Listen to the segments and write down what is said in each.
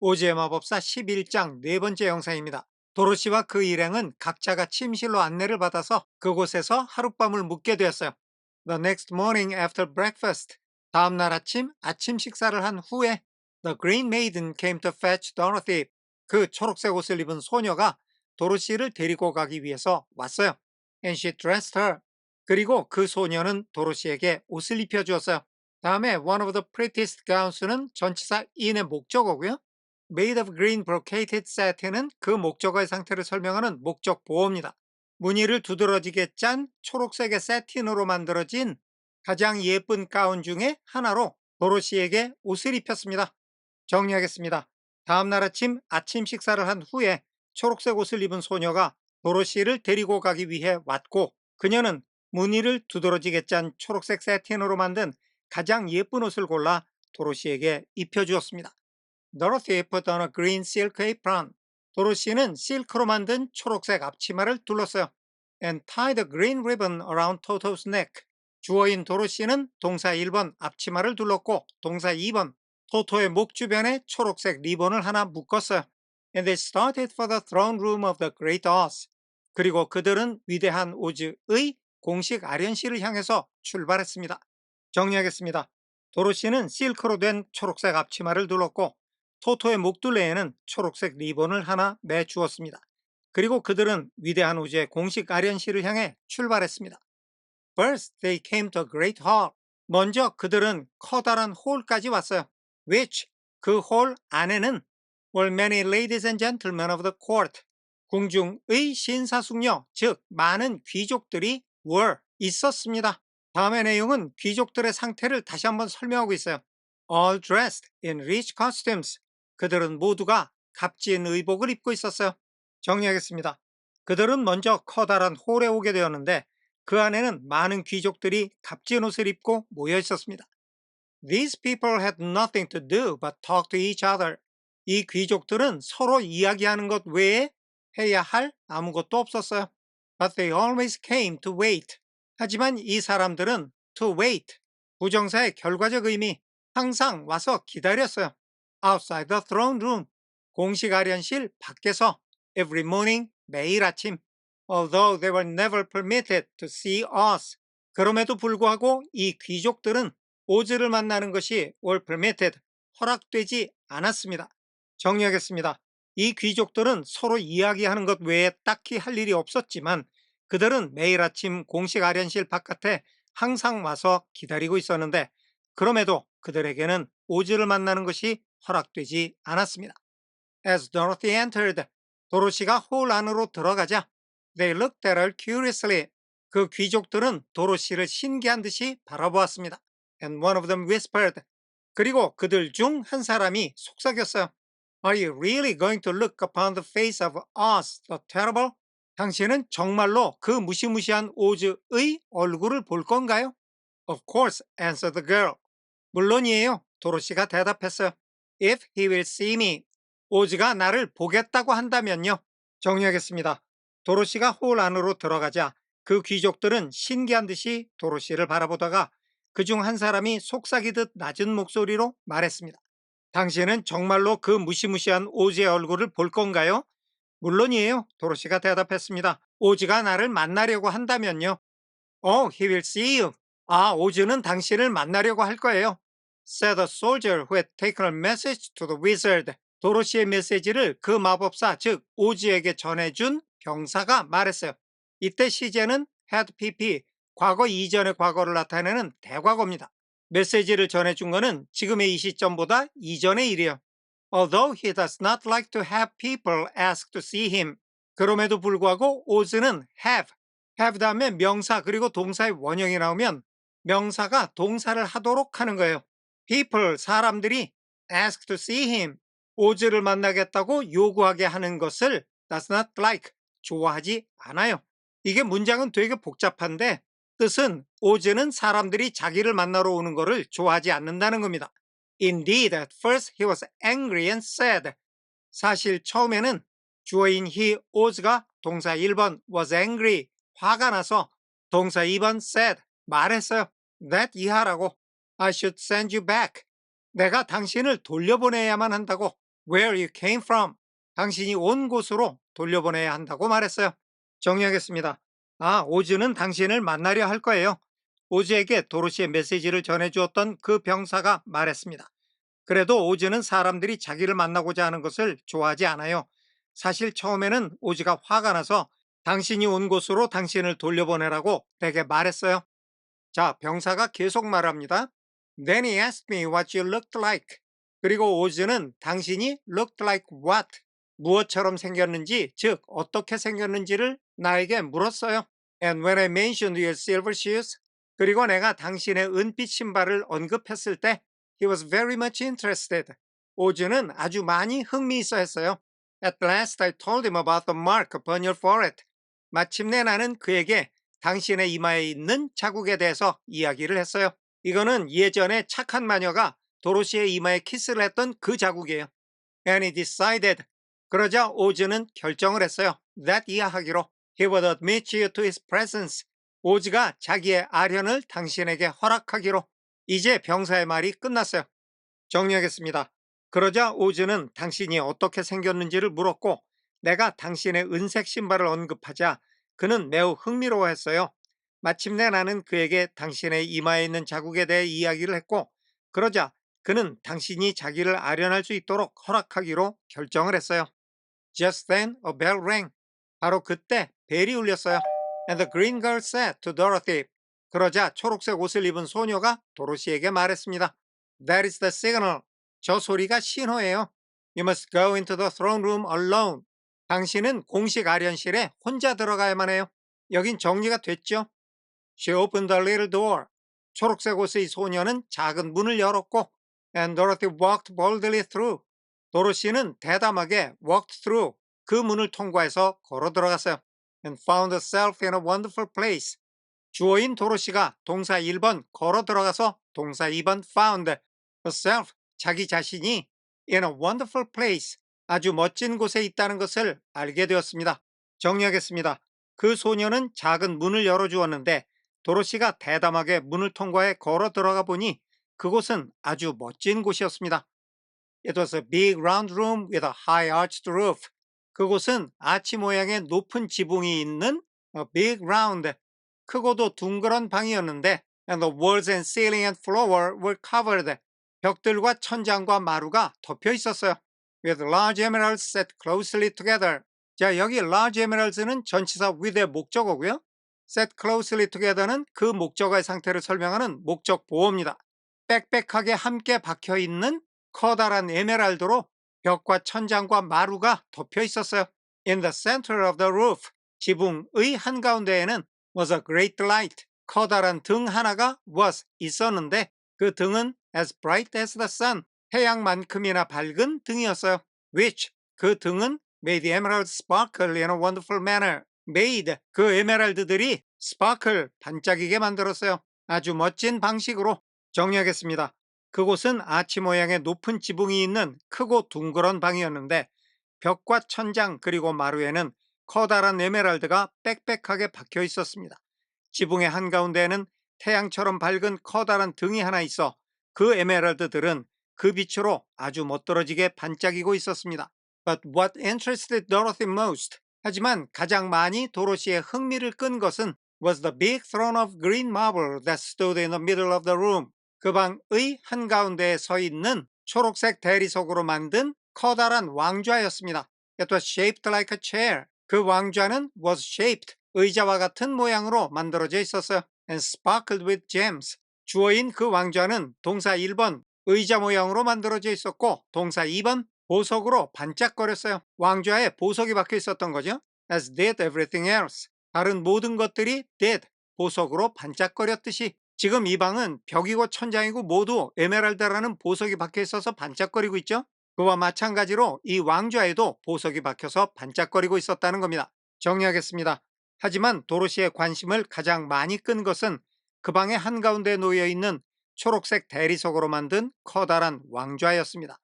오즈의 마법사 11장 네 번째 영상입니다. 도로시와 그 일행은 각자가 침실로 안내를 받아서 그곳에서 하룻밤을 묵게 되었어요. The next morning after breakfast. 다음 날 아침 식사를 한 후에 The Green Maiden came to fetch Dorothy. 그 초록색 옷을 입은 소녀가 도로시를 데리고 가기 위해서 왔어요. And she dressed her. 그리고 그 소녀는 도로시에게 옷을 입혀주었어요. 다음에 one of the prettiest gowns는 전치사 in의 목적어고요. Made of green brocaded satin은 그 목적어의 상태를 설명하는 목적 보어입니다. 무늬를 두드러지게 짠 초록색의 세틴으로 만들어진 가장 예쁜 가운 중에 하나로 도로시에게 옷을 입혔습니다. 정리하겠습니다. 다음날 아침 식사를 한 후에 초록색 옷을 입은 소녀가 도로시를 데리고 가기 위해 왔고, 그녀는 무늬를 두드러지게 짠 초록색 세틴으로 만든 가장 예쁜 옷을 골라 도로시에게 입혀주었습니다. Dorothy put on a green silk apron. 도로시는 실크로 만든 초록색 앞치마를 둘렀어요. And tied a green ribbon around Toto's neck. 주어인 도로시는 동사 1번 앞치마를 둘렀고 동사 2번 토토의 목 주변에 초록색 리본을 하나 묶었어요. And they started for the throne room of the Great Oz. 그리고 그들은 위대한 오즈의 공식 아련실을 향해서 출발했습니다. 정리하겠습니다. 도로시는 실크로 된 초록색 앞치마를 둘렀고 토토의 목둘레에는 초록색 리본을 하나 매주었습니다. 그리고 그들은 위대한 우주의 공식 아련실을 향해 출발했습니다. First, they came to a great hall. 먼저 그들은 커다란 홀까지 왔어요. Which, 그 홀 안에는 were many ladies and gentlemen of the court. 궁중의 신사숙녀, 즉 많은 귀족들이 were, 있었습니다. 다음의 내용은 귀족들의 상태를 다시 한번 설명하고 있어요. All dressed in rich costumes. 그들은 모두가 값진 의복을 입고 있었어요. 정리하겠습니다. 그들은 먼저 커다란 홀에 오게 되었는데 그 안에는 많은 귀족들이 값진 옷을 입고 모여 있었습니다. These people had nothing to do but talk to each other. 이 귀족들은 서로 이야기하는 것 외에 해야 할 아무것도 없었어요. But they always came to wait. 하지만 이 사람들은 to wait, 부정사의 결과적 의미, 항상 와서 기다렸어요. Outside the throne room, 공식 아련실 밖에서 every morning, 매일 아침. Although they were never permitted to see us. 그럼에도 불구하고 이 귀족들은 오즈를 만나는 것이 were permitted, 허락되지 않았습니다. 정리하겠습니다. 이 귀족들은 서로 이야기하는 것 외에 딱히 할 일이 없었지만 그들은 매일 아침 공식 아련실 바깥에 항상 와서 기다리고 있었는데 그럼에도 그들에게는 오즈를 만나는 것이 허락되지 않았습니다. As Dorothy entered, 도로시가 홀 안으로 들어가자 They looked at her curiously. 그 귀족들은 도로시를 신기한 듯이 바라보았습니다. And one of them whispered. 그리고 그들 중 한 사람이 속삭였어요. Are you really going to look upon the face of Oz the Terrible? 당신은 정말로 그 무시무시한 오즈의 얼굴을 볼 건가요? Of course, answered the girl. 물론이에요. 도로시가 대답했어요. If he will see me. 오즈가 나를 보겠다고 한다면요. 정리하겠습니다. 도로시가 홀 안으로 들어가자 그 귀족들은 신기한 듯이 도로시를 바라보다가 그중 한 사람이 속삭이듯 낮은 목소리로 말했습니다. 당신은 정말로 그 무시무시한 오즈의 얼굴을 볼 건가요? 물론이에요. 도로시가 대답했습니다. 오즈가 나를 만나려고 한다면요. Oh, he will see you. 아, 오즈는 당신을 만나려고 할 거예요. Said a soldier who had taken a message to the wizard. 도로시의 메시지를 그 마법사, 즉 오즈에게 전해준 병사가 말했어요. 이때 시제는 had pp, 과거 이전의 과거를 나타내는 대과거입니다. 메시지를 전해준 것은 지금의 이 시점보다 이전의 일이에요. Although he does not like to have people ask to see him. 그럼에도 불구하고 오즈는 have 다음에 명사 그리고 동사의 원형이 나오면 명사가 동사를 하도록 하는 거예요. people, 사람들이 ask to see him, 오즈를 만나겠다고 요구하게 하는 것을 does not like, 좋아하지 않아요. 이게 문장은 되게 복잡한데 뜻은 오즈는 사람들이 자기를 만나러 오는 것을 좋아하지 않는다는 겁니다. Indeed, at first he was angry and sad. 사실 처음에는 주어인 he, 오즈가 동사 1번 was angry, 화가 나서 동사 2번 said, 말했어요. that 이하라고. I should send you back. 내가 당신을 돌려보내야만 한다고. where you came from. 당신이 온 곳으로 돌려보내야 한다고 말했어요. 정리하겠습니다. 오즈는 당신을 만나려 할 거예요. 오즈에게 도로시의 메시지를 전해주었던 그 병사가 말했습니다. 그래도 오즈는 사람들이 자기를 만나고자 하는 것을 좋아하지 않아요. 사실 처음에는 오즈가 화가 나서 당신이 온 곳으로 당신을 돌려보내라고 되게 말했어요. 자, 병사가 계속 말합니다. Then he asked me what you looked like. 그리고 오즈는 당신이 looked like what? 무엇처럼 생겼는지, 즉 어떻게 생겼는지를 나에게 물었어요. And when I mentioned your silver shoes, 그리고 내가 당신의 은빛 신발을 언급했을 때 he was very much interested. 오즈는 아주 많이 흥미있어 했어요. At last I told him about the mark upon your forehead. 마침내 나는 그에게 당신의 이마에 있는 자국에 대해서 이야기를 했어요. 이거는 예전에 착한 마녀가 도로시의 이마에 키스를 했던 그 자국이에요. And he decided. 그러자 오즈는 결정을 했어요. that 이하하기로 he would admit you to his presence. 오즈가 자기의 아련을 당신에게 허락하기로. 이제 병사의 말이 끝났어요. 정리하겠습니다. 그러자 오즈는 당신이 어떻게 생겼는지를 물었고 내가 당신의 은색 신발을 언급하자 그는 매우 흥미로워했어요. 마침내 나는 그에게 당신의 이마에 있는 자국에 대해 이야기를 했고 그러자 그는 당신이 자기를 아련할 수 있도록 허락하기로 결정을 했어요. Just then a bell rang. 바로 그때 벨이 울렸어요. And the green girl said to Dorothy. 그러자 초록색 옷을 입은 소녀가 도로시에게 말했습니다. That is the signal. 저 소리가 신호예요. You must go into the throne room alone. 당신은 공식 아련실에 혼자 들어가야만 해요. 여긴 정리가 됐죠? She opened the little door. 초록색 옷의 소녀는 작은 문을 열었고 and Dorothy walked boldly through. 도로시는 대담하게 walked through. 그 문을 통과해서 걸어 들어갔어요. And found herself in a wonderful place. 주어인 도로시가 동사 1번 걸어 들어가서 동사 2번 found herself 자기 자신이 in a wonderful place 아주 멋진 곳에 있다는 것을 알게 되었습니다. 정리하겠습니다. 그 소녀는 작은 문을 열어주었는데 도로시가 대담하게 문을 통과해 걸어 들어가 보니 그곳은 아주 멋진 곳이었습니다. It was a big round room with a high arched roof. 그곳은 아치 모양의 높은 지붕이 있는 a big round, 크고도 둥그런 방이었는데 and the walls and ceiling and floor were covered. 벽들과 천장과 마루가 덮여 있었어요. With large emeralds set closely together. 자, 여기 large emeralds는 전치사 with의 목적어고요. set closely together는 그 목적어의 상태를 설명하는 목적 보어입니다. 빽빽하게 함께 박혀 있는 커다란 에메랄드로 벽과 천장과 마루가 덮여 있었어요. In the center of the roof, 지붕의 한가운데에는 was a great light. 커다란 등 하나가 was 있었는데 그 등은 as bright as the sun. 태양만큼이나 밝은 등이었어요. Which 그 등은 made the emeralds sparkle in a wonderful manner. made 그 에메랄드들이 sparkle 반짝이게 만들었어요. 아주 멋진 방식으로. 정리하겠습니다. 그곳은 아치 모양의 높은 지붕이 있는 크고 둥그런 방이었는데 벽과 천장 그리고 마루에는 커다란 에메랄드가 빽빽하게 박혀 있었습니다. 지붕의 한가운데에는 태양처럼 밝은 커다란 등이 하나 있어 그 에메랄드들은 그 빛으로 아주 멋들어지게 반짝이고 있었습니다. But what interested Dorothy most? 하지만 가장 많이 도로시의 흥미를 끈 것은 was the big throne of green marble that stood in the middle of the room. 그 방의 한가운데에 서 있는 초록색 대리석으로 만든 커다란 왕좌였습니다. It was shaped like a chair. 그 왕좌는 was shaped, 의자와 같은 모양으로 만들어져 있었어요. And sparkled with gems. 주어인 그 왕좌는 동사 1번 의자 모양으로 만들어져 있었고 동사 2번 보석으로 반짝거렸어요. 왕좌에 보석이 박혀 있었던 거죠. As did everything else. 다른 모든 것들이 did, 보석으로 반짝거렸듯이 지금 이 방은 벽이고 천장이고 모두 에메랄드라는 보석이 박혀 있어서 반짝거리고 있죠. 그와 마찬가지로 이 왕좌에도 보석이 박혀서 반짝거리고 있었다는 겁니다. 정리하겠습니다. 하지만 도로시의 관심을 가장 많이 끈 것은 그 방의 한가운데에 놓여 있는 초록색 대리석으로 만든 커다란 왕좌였습니다.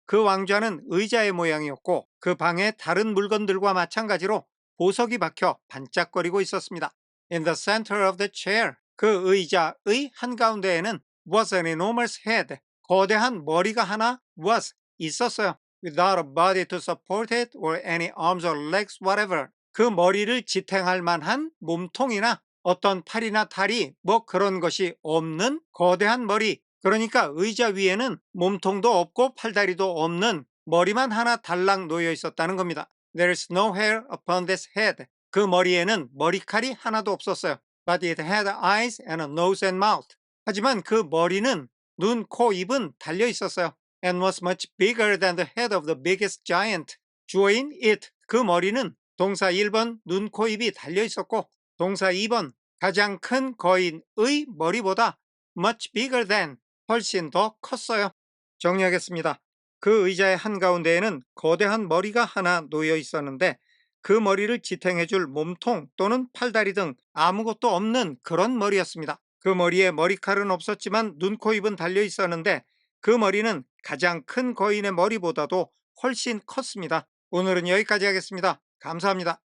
그 왕좌는 의자의 모양이었고 그 방의 다른 물건들과 마찬가지로 보석이 박혀 반짝거리고 있었습니다. In the center of the chair, 그 의자의 한가운데에는 was an enormous head, 거대한 머리가 하나 was 있었어요. without a body to support it or any arms or legs whatever. 그 머리를 지탱할 만한 몸통이나 어떤 팔이나 다리 뭐 그런 것이 없는 거대한 머리. 그러니까 의자 위에는 몸통도 없고 팔다리도 없는 머리만 하나 달랑 놓여 있었다는 겁니다. There's no hair upon this head. 그 머리에는 머리칼이 하나도 없었어요. But it had eyes and a nose and mouth. 하지만 그 머리는 눈, 코, 입은 달려 있었어요. And was much bigger than the head of the biggest giant. 주어인 it. 그 머리는 동사 1번 눈, 코, 입이 달려 있었고 동사 2번 가장 큰 거인의 머리보다 much bigger than 훨씬 더 컸어요. 정리하겠습니다. 그 의자의 한가운데에는 거대한 머리가 하나 놓여 있었는데 그 머리를 지탱해줄 몸통 또는 팔다리 등 아무것도 없는 그런 머리였습니다. 그 머리에 머리칼은 없었지만 눈, 코, 입은 달려 있었는데 그 머리는 가장 큰 거인의 머리보다도 훨씬 컸습니다. 오늘은 여기까지 하겠습니다. 감사합니다.